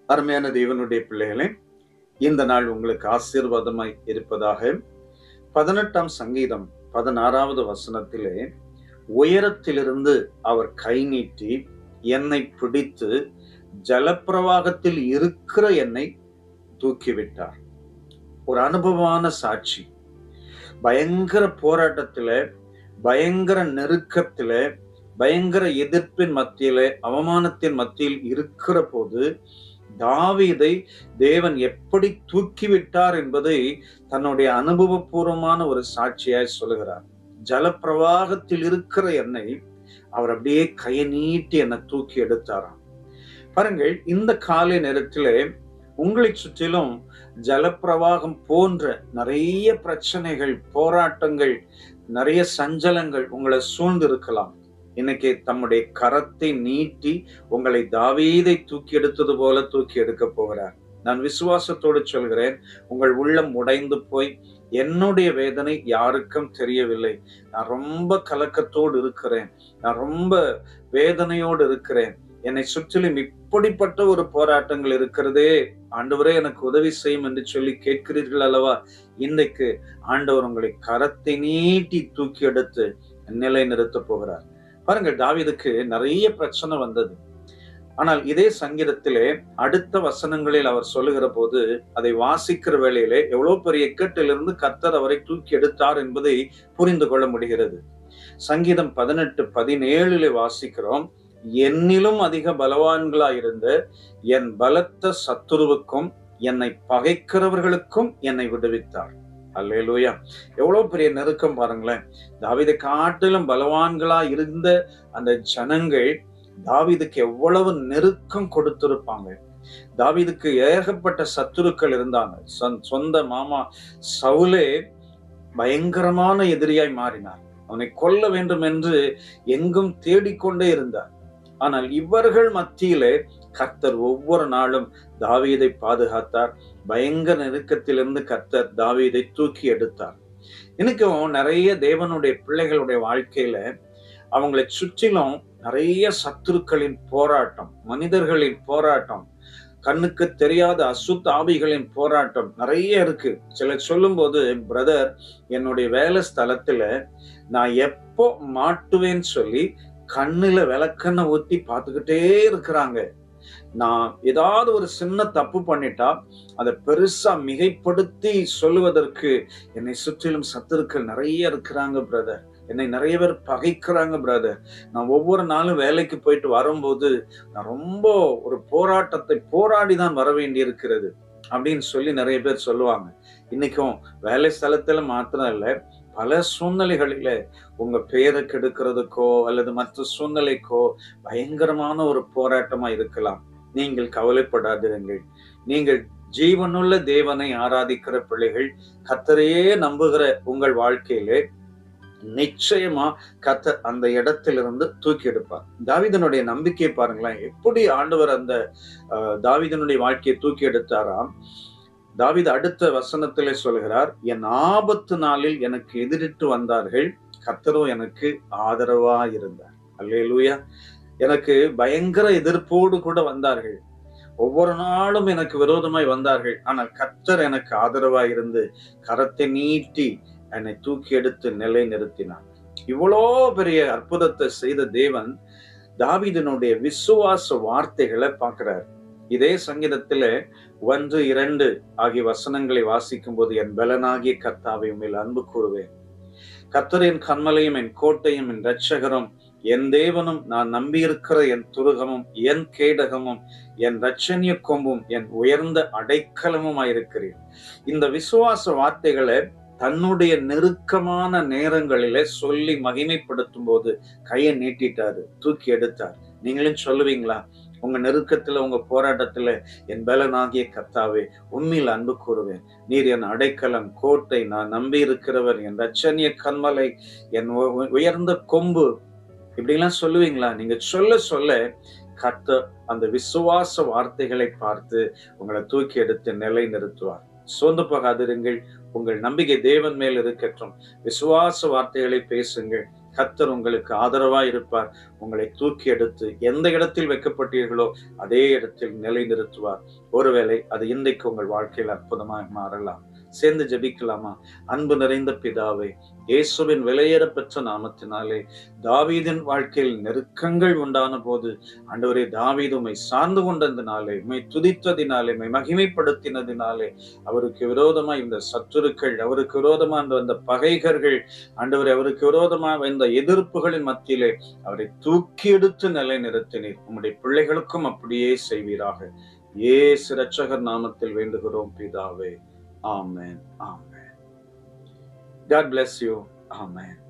அருமையான தேவனுடைய பிள்ளைகளே, இந்த நாள் உங்களுக்கு ஆசீர்வாதமாய் இருப்பதாக. 18ஆம் சங்கீதம் 16வது வசனத்திலே, உயரத்திலிருந்து அவர் கை நீட்டி என்னை பிடித்து ஜலப்பிரவாகத்தில் இருக்கிற என்னை தூக்கிவிட்டார். ஒரு அனுபவமான சாட்சி. பயங்கர போராட்டத்தில, பயங்கர நெருக்கத்தில, பயங்கர எதிர்ப்பின் மத்தியிலே, அவமானத்தின் மத்தியில் இருக்கிற போது தாவீதை தேவன் எப்படி தூக்கிவிட்டார் என்பதை தன்னுடைய அனுபவபூர்வமான ஒரு சாட்சியாய் சொல்லுகிறார். ஜலப்பிரவாகத்தில் இருக்கிற என்னை அவர் அப்படியே கையை நீட்டி என்னை தூக்கி எடுத்தாராம். பாருங்கள், இந்த காலை நேரத்திலே உங்களை சுற்றிலும் ஜலப்பிரவாகம் போன்ற நிறைய பிரச்சனைகள், போராட்டங்கள், நிறைய சஞ்சலங்கள் உங்களை சூழ்ந்து இருக்கலாம். இன்னைக்கு தம்முடைய கரத்தை நீட்டி உங்களை தாவீதை தூக்கி எடுத்தது போல தூக்கி எடுக்க போகிறார். நான் விசுவாசத்தோடு சொல்கிறேன், உங்கள் உள்ளம் உடைந்து போய் என்னுடைய வேதனை யாருக்கும் தெரியவில்லை, நான் ரொம்ப கலக்கத்தோடு இருக்கிறேன், நான் ரொம்ப வேதனையோடு இருக்கிறேன், என்னை சுற்றிலும் இப்படிப்பட்ட ஒரு போராட்டங்கள் இருக்கிறதே, ஆண்டவரே எனக்கு உதவி செய்யும் என்று சொல்லி கேட்கிறீர்கள் அல்லவா? இன்றைக்கு ஆண்டவர் உங்களை கரத்தை நீட்டி தூக்கி எடுத்து நிலை நிறுத்த போகிறார். பாருங்கள், தாவீதுக்கு நிறைய பிரச்சனை வந்தது. ஆனால் இதே சங்கீதத்திலே அடுத்த வசனங்களில் அவர் சொல்லுகிற போது, அதை வாசிக்கிற வேளையிலே எவ்வளவு பெரிய இக்கட்டிலிருந்து கர்த்தர் அவரை தூக்கி எடுத்தார் என்பதை புரிந்து கொள்ள முடிகிறது. சங்கீதம் 18:17 வாசிக்கிறோம், என்னிலும் அதிக பலவான்களாயிருந்த என் பலத்த சத்துருவுக்கும் என்னை பகைக்கிறவர்களுக்கும் என்னை விடுவித்தார். அல்லேலூயா! எவ்வளவு பெரிய நெருக்கம் பாருங்களேன். தாவீதை காட்டிலும் பலவான்களா இருந்த அந்த ஜனங்கள் தாவீதுக்கு எவ்வளவு நெருக்கம் கொடுத்திருப்பாங்க. தாவீதுக்கு ஏகப்பட்ட சத்துருக்கள் இருந்தாங்க. சொந்த மாமா சவுலே பயங்கரமான எதிரியாய் மாறினார். அவனை கொல்ல வேண்டும் என்று எங்கும் தேடிக்கொண்டே இருந்தார். ஆனால் இவர்கள் மத்தியிலே கர்த்தர் ஒவ்வொரு நாளும் தாவீதை பாதுகாத்தார். பயங்கர நெருக்கத்திலிருந்து கர்த்தர் தாவீதை தூக்கி எடுத்தார். இன்னைக்கும் நிறைய தேவனுடைய பிள்ளைகளுடைய வாழ்க்கையில அவங்களை சுற்றிலும் நிறைய சத்துருக்களின் போராட்டம், மனிதர்களின் போராட்டம், கண்ணுக்கு தெரியாத அசுத்த ஆவிகளின் போராட்டம் நிறைய இருக்கு. சிலர் சொல்லும் போது, பிரதர், என்னுடைய வேலை ஸ்தலத்துல நான் எப்போ மாட்டுவேன்னு சொல்லி கண்ணுல விளக்கெண்ண ஊத்தி பார்த்துக்கிட்டே இருக்கிறாங்க. நான் ஏதாவது ஒரு சின்ன தப்பு பண்ணிட்டா அதை பெருசா மிகைப்படுத்தி சொல்லுவதற்கு என்னை சுற்றிலும் சத்துருக்கள் நிறைய இருக்கிறாங்க பிரதர். என்னை நிறைய பேர் பகைக்கிறாங்க பிரதர். நான் ஒவ்வொரு நாளும் வேலைக்கு போயிட்டு வரும்போது நான் ரொம்ப ஒரு போராட்டத்தை போராடிதான் வர வேண்டி இருக்கிறது அப்படின்னு சொல்லி நிறைய பேர் சொல்லுவாங்க. இன்னைக்கும் வேலை ஸ்தலத்துல மாத்திரம் இல்லை, பல சூழ்நிலைகளில உங்க பெயரை கெடுக்கிறதுக்கோ அல்லது மற்ற சூழ்நிலைக்கோ பயங்கரமான ஒரு போராட்டமா இருக்கலாம். நீங்கள் கவலைப்படாதிருங்கள். நீங்கள் ஜீவனுள்ள தேவனை ஆராதிக்கிற பிள்ளைகள், கர்த்தரையே நம்புகிற உங்கள் வாழ்க்கையிலே நிச்சயமா கர்த்தர் அந்த இடத்திலிருந்து தூக்கி எடுப்பார். தாவீதனுடைய நம்பிக்கையை பாருங்களேன், எப்படி ஆண்டவர் அந்த தாவீதனுடைய வாழ்க்கையை தூக்கி எடுத்தாராம். தாவீது அடுத்த வசனத்திலே சொல்கிறார், என் ஆபத்து நாளில் எனக்கு எதிரிட்டு வந்தார்கள், கர்த்தரோ எனக்கு ஆதரவா இருந்தார். அல்லேலூயா! எனக்கு பயங்கர எதிர்ப்போடு கூட வந்தார்கள், ஒவ்வொரு நாளும் எனக்கு விரோதமாய் வந்தார்கள், ஆனால் கர்த்தர் எனக்கு ஆதரவாய் இருந்து கரத்தை நீட்டி என்னை தூக்கி எடுத்து நிலை நிறுத்தினார். இவ்வளோ பெரிய அற்புதத்தை செய்த தேவன் தாவீதினுடைய விசுவாச வார்த்தைகளை பார்க்கிறார். இதே சங்கீதத்தில 1, 2 ஆகிய வசனங்களை வாசிக்கும் போது, என் பலனாகிய கர்த்தாவை உம்மில் அன்பு கூறுவேன், கர்த்தரின் கன்மலையும் என் கோட்டையும் என் இரட்சகரும் என் தேவனும் நான் நம்பியிருக்கிற என் துருகமும் என் கேடகமும் என் இரட்சணிய கொம்பும் என் உயர்ந்த அடைக்கலமுமாயிருக்கிறேன். இந்த விசுவாச வார்த்தைகளை தன்னுடைய நெருக்கமான நேரங்களிலே சொல்லி மகிமைப்படுத்தும் போது கையை நீட்டிட்டாரு, தூக்கி எடுத்தார். நீங்களும் சொல்லுவீங்களா? உங்க நெருக்கத்துல, உங்க போராட்டத்துல, என் பலனாகிய கர்த்தாவே உம்மில் அன்பு கூறுவேன், நீர் என் அடைக்கலம், கோட்டை, நான் நம்பி இருக்கிறவர், என் இரட்சணிய கன்மலை, என் உயர்ந்த கொம்பு, இப்படிலாம் சொல்லுவீங்களா? நீங்க சொல்ல சொல்ல கர்த்தர் அந்த விசுவாச வார்த்தைகளை பார்த்து உங்களை தூக்கி எடுத்து நிலை நிறுத்துவார். சோர்ந்து போகாதிருங்கள். உங்கள் நம்பிக்கை தேவன் மேல் இருக்கட்டும். விசுவாச வார்த்தைகளை பேசுங்கள். கர்த்தர் உங்களுக்கு ஆதரவாய் இருப்பார். உங்களை தூக்கி எடுத்து எந்த இடத்தில் வைக்கப்பட்டீர்களோ அதே இடத்தில் நிலைநிறுத்துவார். ஒருவேளை அது இன்றைக்கு உங்கள் வாழ்க்கையில் அற்புதமாக மாறலாம். சேர்ந்து ஜெபிக்கலாமா? அன்பு நிறைந்த பிதாவே, இயேசுவின் விலையேற பெற்ற நாமத்தினாலே தாவீதின் வாழ்க்கையில் நெருக்கங்கள் உண்டான போது ஆண்டவரே, தாவீது உம்மை சார்ந்து கொண்டதினாலே, உம்மை துதித்ததினாலே, உம்மை மகிமைப்படுத்தினதினாலே அவருக்கு விரோதமாய் இந்த சத்துருக்கள், அவருக்கு விரோதமாக வந்த பகைகர்கள், ஆண்டவரே, அவருக்கு விரோதமாக இந்த எதிர்ப்புகளின் மத்தியிலே அவரை தூக்கி எடுத்து நிலை நிறுத்தினீர். உம்முடைய பிள்ளைகளுக்கும் அப்படியே செய்வீராக. இயேசு இரட்சகர் நாமத்தில் வேண்டுகிறோம் பிதாவே. Amen. Amen. God bless you. Amen.